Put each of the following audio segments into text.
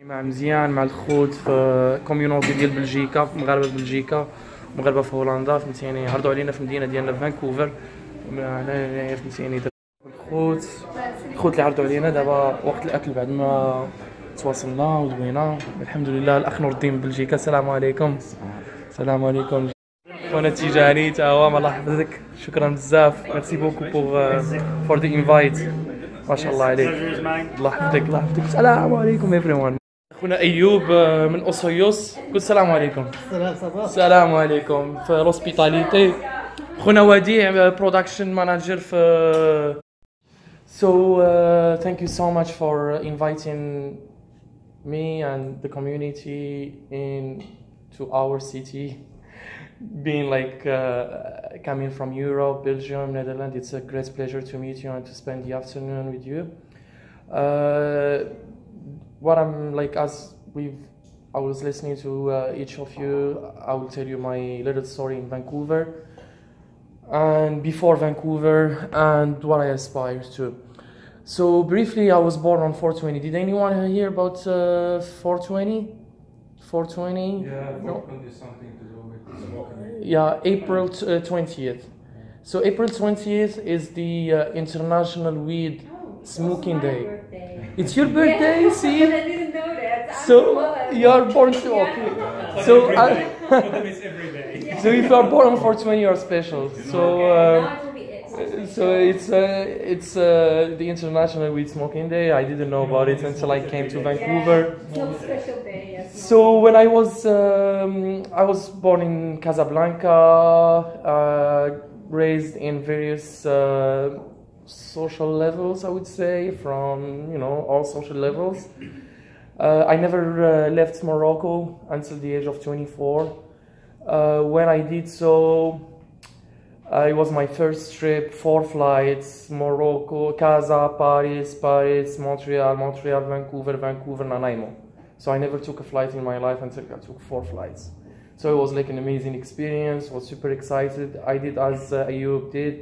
مع مزيان مع الخوت في كوميونيتي ديال بلجيكا، مغاربة بلجيكا، مغاربة في هولندا، فهمتيني. عرضوا علينا في المدينة ديالنا فانكوفر، هنايا فهمتيني. الخوت اللي عرضوا علينا دابا وقت الاكل بعد ما تواصلنا ودوينا الحمد لله. الاخ نور الدين من بلجيكا، السلام عليكم. السلام عليكم. خونا تيجاني تا هو، الله يحفظك، شكرا بزاف، ميرسي بوكو فور ذا انفايت، ما شاء الله عليك، الله يحفظك الله يحفظك. السلام عليكم everyone. خونا ايوب من اوسيوس، قول السلام عليكم. السلام عليكم. في لوسبيتاليتي. خونا وديع برودكشن مانجر في. So thank you so much for inviting me and the community to our city. Being like coming from Europe, Belgium, Netherlands, it's a great pleasure to meet you and to spend the afternoon with you. What I'm like, I was listening to each of you, I will tell you my little story in Vancouver and before Vancouver and what I aspire to. So briefly, I was born on 420. Did anyone hear about 420? 420? Yeah, 420 is something to do with smoking. Yeah, April 20th. So April 20th is the International Weed Smoking Day. It's your birthday, see? I didn't know that. So you're born to okay. So It's every day. so if you are born on 420, you are special. So it's the International Weed Smoking Day. I didn't know about it until I came to Vancouver. It's not a special day. Yes. So when I was born in Casablanca, raised in various social levels, I would say, from all social levels. I never left Morocco until the age of 24. When I did so, it was my first trip, 4 flights, Morocco, Casa, Paris, Montreal, Vancouver, Nanaimo. So I never took a flight in my life until I took 4 flights. So it was like an amazing experience, was super excited. I did as Ayub did,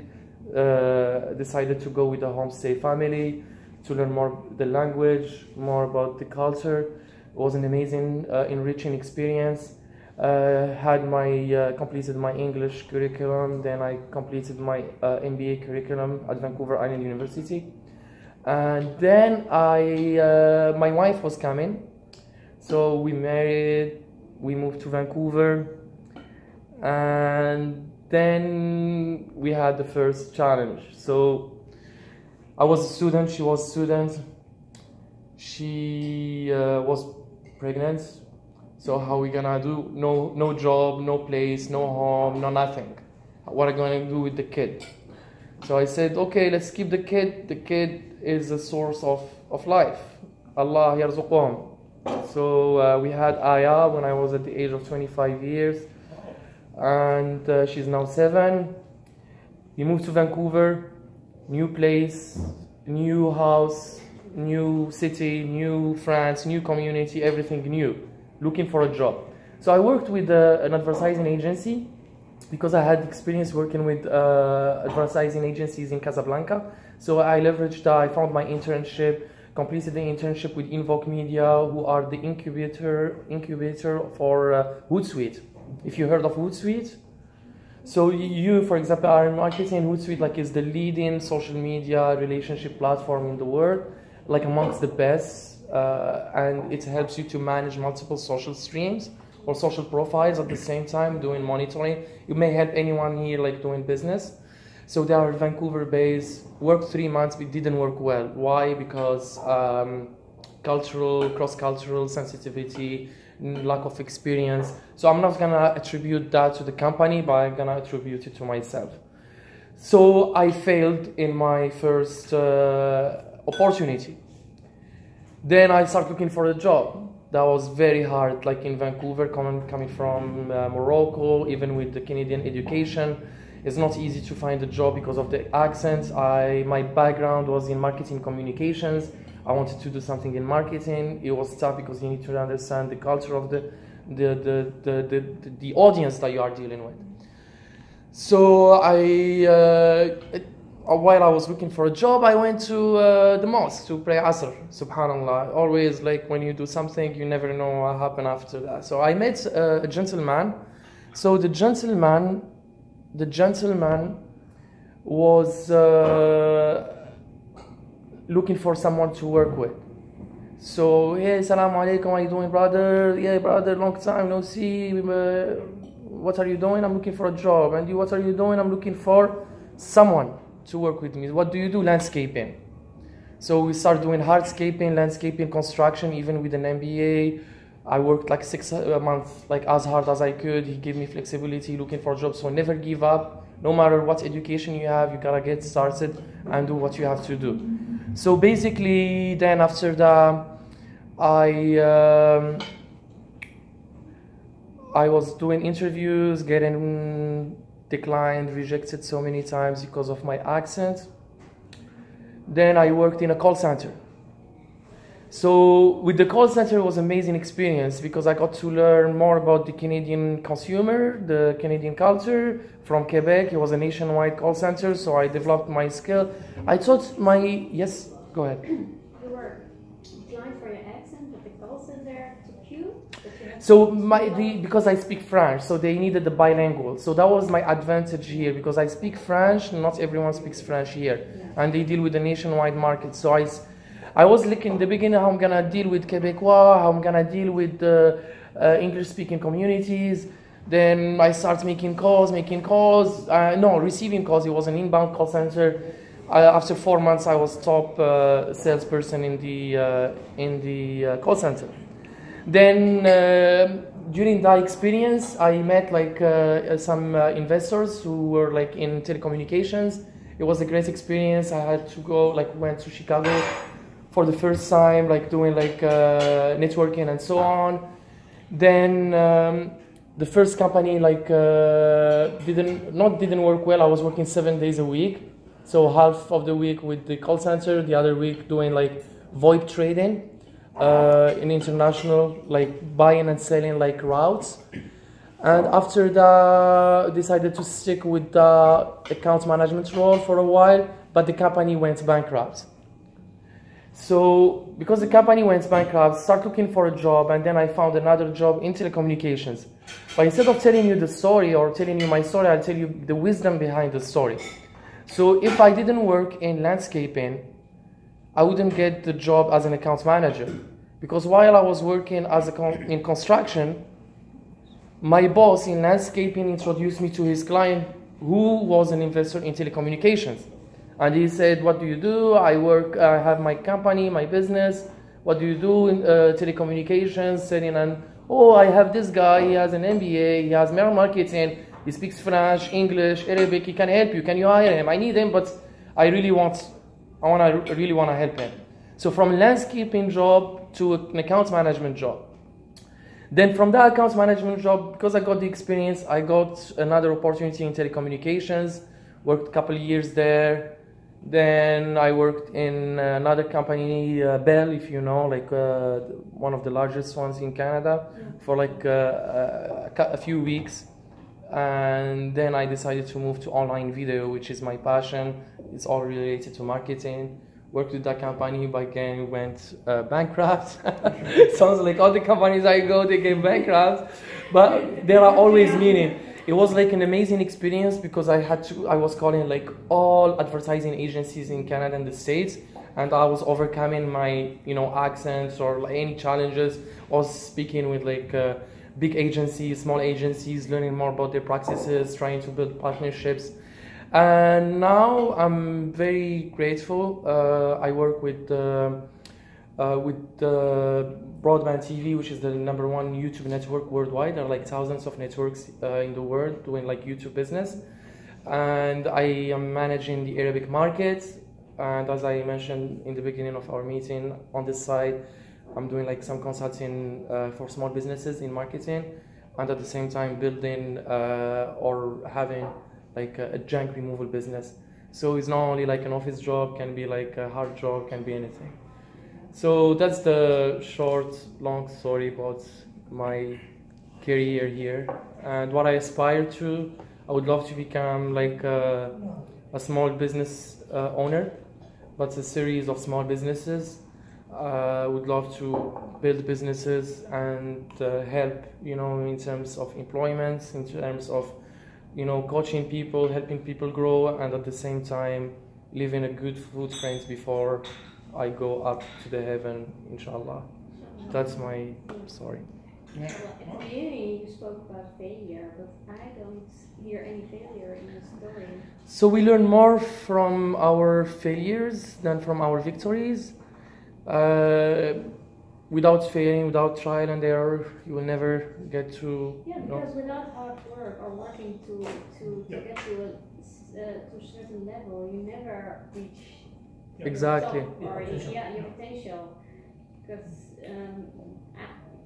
decided to go with a homestay family to learn more the language, more about the culture. It was an amazing, enriching experience. Completed my English curriculum, then I completed my MBA curriculum at Vancouver Island University. And then my wife was coming, so we married, we moved to Vancouver, and then we had the first challenge. So I was a student, she was a student, she was pregnant. So how are we gonna do? No job, no place, no home, no nothing. What are we gonna do with the kid? So I said, okay, let's keep the kid. The kid is a source of life. Allah yarzuquhum. So we had Aya when I was at the age of 25 years, and she's now 7. We moved to Vancouver, new place, new house, new city, new friends, new community, everything new. Looking for a job. So I worked with an advertising agency because I had experience working with advertising agencies in Casablanca. So I leveraged, I found my internship, completed the internship with Invoke Media, who are the incubator for Hootsuite. If you heard of Hootsuite. So you, for example, are in marketing. Hootsuite is the leading social media relationship platform in the world, like amongst the best. And it helps you to manage multiple social streams or social profiles at the same time, doing monitoring. You may help anyone here doing business. So they are Vancouver based, worked 3 months, but didn't work well. Why? Because cross-cultural sensitivity, lack of experience. So I'm not gonna attribute that to the company, but I'm gonna attribute it to myself. So I failed in my first opportunity. Then I started looking for a job. That was very hard, like in Vancouver, coming from Morocco, even with the Canadian education. It's not easy to find a job because of the accent. My background was in marketing communications. I wanted to do something in marketing. It was tough because you need to understand the culture of the audience that you are dealing with. So while I was looking for a job, I went to the mosque to pray Asr. Subhanallah. Always, like, when you do something, you never know what happened after that. So I met a gentleman. So the gentleman was looking for someone to work with. So, hey, salaam alaikum, how are you doing, brother? Yeah, brother, long time no see. What are you doing? I'm looking for a job. And you, what are you doing? I'm looking for someone to work with me. What do you do? Landscaping. So we started doing hardscaping, landscaping, construction, even with an MBA. I worked like 6 months, like as hard as I could. He gave me flexibility, looking for jobs. So never give up. No matter what education you have, you gotta get started and do what you have to do. So basically, then after that, I was doing interviews, getting declined, rejected so many times because of my accent. Then I worked in a call center. So with the call center, it was an amazing experience because I got to learn more about the Canadian consumer, the Canadian culture. From Quebec, it was a nationwide call center, so I developed my skill. I thought my, yes, go ahead. You were declined for your accent, but the call center took you? So because I speak French, so they needed the bilingual. So that was my advantage here because I speak French. Not everyone speaks French here, and they deal with the nationwide market. So I was looking in the beginning how I'm gonna deal with Quebecois, how I'm gonna deal with the English-speaking communities. Then I started making calls, receiving calls. It was an inbound call center. After 4 months, I was top salesperson in the call center. Then during that experience, I met like some investors who were like in telecommunications. It was a great experience. I had to go, went to Chicago for the first time, doing networking and so on. Then the first company didn't work well. I was working 7 days a week, so half of the week with the call center, the other week doing VoIP trading in international, buying and selling routes. And after that, decided to stick with the account management role for a while, but the company went bankrupt. So because the company went bankrupt, started looking for a job, and then I found another job in telecommunications. But instead of telling you the story or telling you my story, I'll tell you the wisdom behind the story. So if I didn't work in landscaping, I wouldn't get the job as an account manager. Because while I was working in construction, my boss in landscaping introduced me to his client who was an investor in telecommunications. And he said, what do you do? I have my company, my business. What do you do in telecommunications, selling? And oh, I have this guy, he has an MBA, he has marketing, he speaks French, English, Arabic, he can help you. Can you hire him? I need him, but I really want to help him. So from a landscaping job to an account management job. Then from that account management job, because I got the experience, I got another opportunity in telecommunications, worked a couple of years there. Then I worked in another company, Bell, if you know, one of the largest ones in Canada, for a few weeks. And then I decided to move to online video, which is my passion. It's all related to marketing. Worked with that company, but again went bankrupt. Sounds like all the companies I go, they get bankrupt. But there are always meaning. It was an amazing experience because I was calling all advertising agencies in Canada and the States, and I was overcoming my accents or any challenges. I was speaking with big agencies, small agencies, learning more about their practices, trying to build partnerships. And now I'm very grateful. I work with Broadband TV, which is the #1 YouTube network worldwide. There are thousands of networks in the world doing YouTube business. And I am managing the Arabic market. And as I mentioned in the beginning of our meeting, on this side, I'm doing some consulting for small businesses in marketing, and at the same time building or having a junk removal business. So it's not only an office job, can be a hard job, can be anything. So that's the short, long story about my career here. And what I aspire to, I would love to become a small business owner, but a series of small businesses. Would love to build businesses and help, in terms of employment, in terms of, coaching people, helping people grow, and at the same time leaving a good footprint before I go up to the heaven, inshallah. That's my story. Well, at the beginning you spoke about failure, but I don't hear any failure in the story. So we learn more from our failures than from our victories. Without failing, without trial and error, you will never get to. Yeah, because without hard work or working to get to a certain level, you never reach Exactly. your top or your potential. Because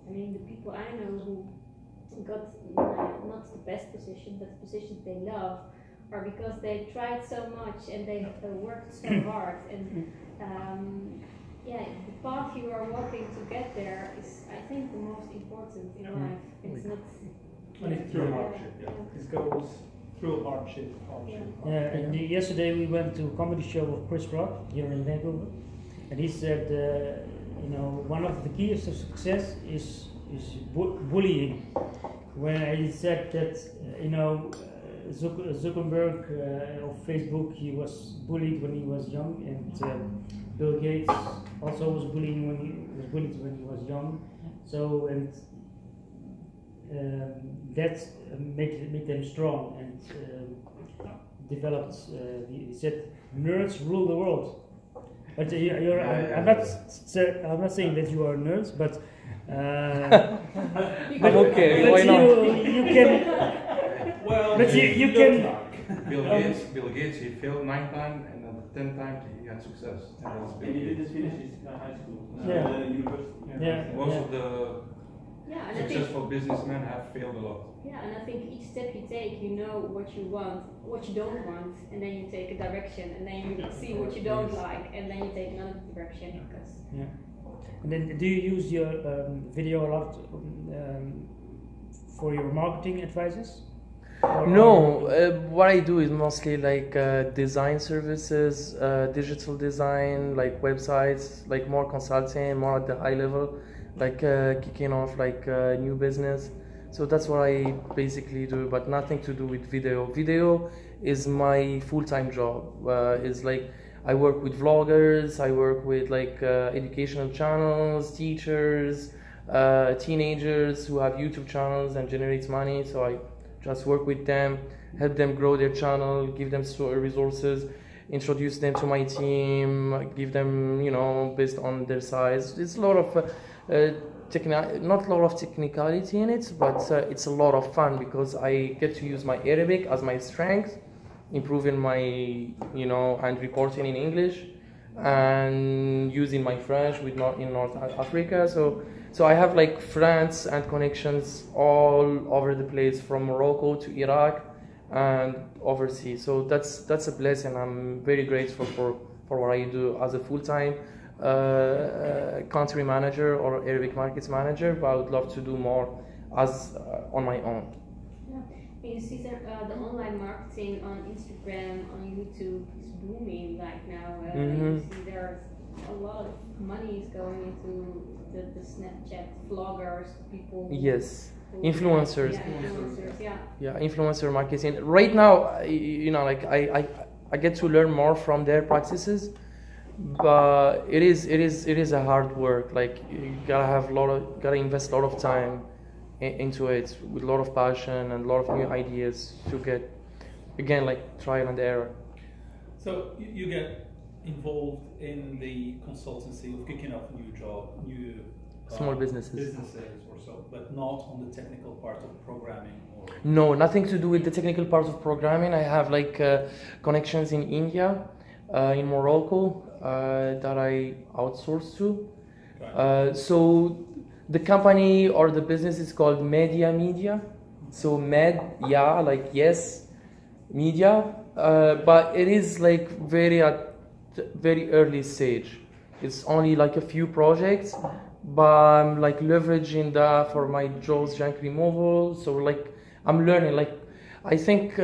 I mean, the people I know who got not the best position, but the positions they love, are because they tried so much and they worked so hard. And the path you are walking to get there is, I think, the most important in life. It's not. And it's through hardship. It goes through hardship. Yeah, and yesterday we went to a comedy show of Chris Rock here in Vancouver, and he said, one of the keys of success is bullying. Where he said that, Zuckerberg of Facebook, he was bullied when he was young, and Bill Gates also was bullied when he was young. So that made them strong and developed. He said, "Nerds rule the world." But I'm not saying that you are nerds, but I'm okay. But Why not? you can. Well, But you can. Bill Gates, he failed 9 times, and then the 10th time he had success. And that's Bill And he Gates. didn't finish his high school, university. Yeah. Most of the And I think, successful businessmen have failed a lot. and I think each step you take, you know what you want, what you don't want, and then you take a direction, and then you see what you don't like, and then you take another direction. Because And then, do you use your video a lot for your marketing advices? No, what I do is mostly like design services, digital design, like websites, like more consulting, more at the high level, like kicking off like new business. So that's what I basically do, but nothing to do with video. Video is my full-time job. It's like I work with vloggers, I work with like educational channels, teachers, teenagers who have YouTube channels and generates money. So I just work with them, help them grow their channel, give them resources, introduce them to my team, give them, based on their size. It's a lot of not a lot of technicality in it, but it's a lot of fun because I get to use my Arabic as my strength, improving my, and reporting in English, and using my French in North Africa. So I have like friends and connections all over the place, from Morocco to Iraq and overseas. So that's a blessing. I'm very grateful for what I do as a full-time country manager or Arabic markets manager, but I would love to do more as on my own. you see that the online marketing on Instagram, on YouTube is booming right now. You see there's a lot of money is going into the Snapchat vloggers, people. Yes, influencers. Yeah, Influencer marketing. Right now, I get to learn more from their practices, but it is a hard work. Like you gotta invest a lot of time into it with a lot of passion and a lot of new ideas to get, again, like trial and error. So you get involved in the consultancy of kicking off new small businesses or so, but not on the technical part of programming or. No, nothing to do with the technical part of programming. I have like connections in India, in Morocco, that I outsource to. So the company or the business is called Media. So like yes, media, but it is like very early stage. It's only like a few projects, but I'm like leveraging that for my Jaws junk removal. So like I'm learning, like I think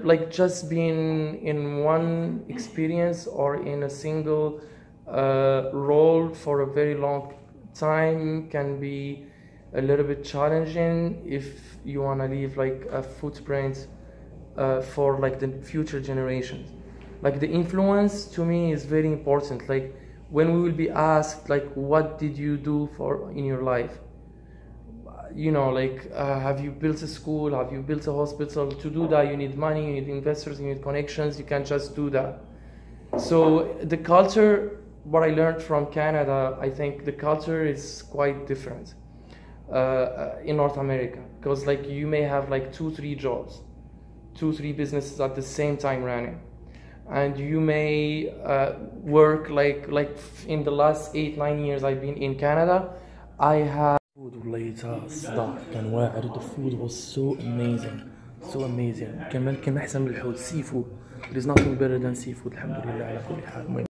like just being in one experience or in a single role for a very long time can be a little bit challenging if you want to leave like a footprint for like the future generations. Like the influence to me is very important. Like when we will be asked like what did you do for in your life, you know, like have you built a school, have you built a hospital? To do that you need money, you need investors, you need connections. You can't just do that. So the culture, what I learned from Canada, I think the culture is quite different in North America, because like you may have like 2-3 jobs, 2-3 businesses at the same time running, and you may work like in the last 8-9 years I've been in Canada, I have food وليتها صداع كان واعر. The food was so amazing كمان كان أحسن من الحوت. سي فود, there is nothing better than seafood الحمد لله على كل حال.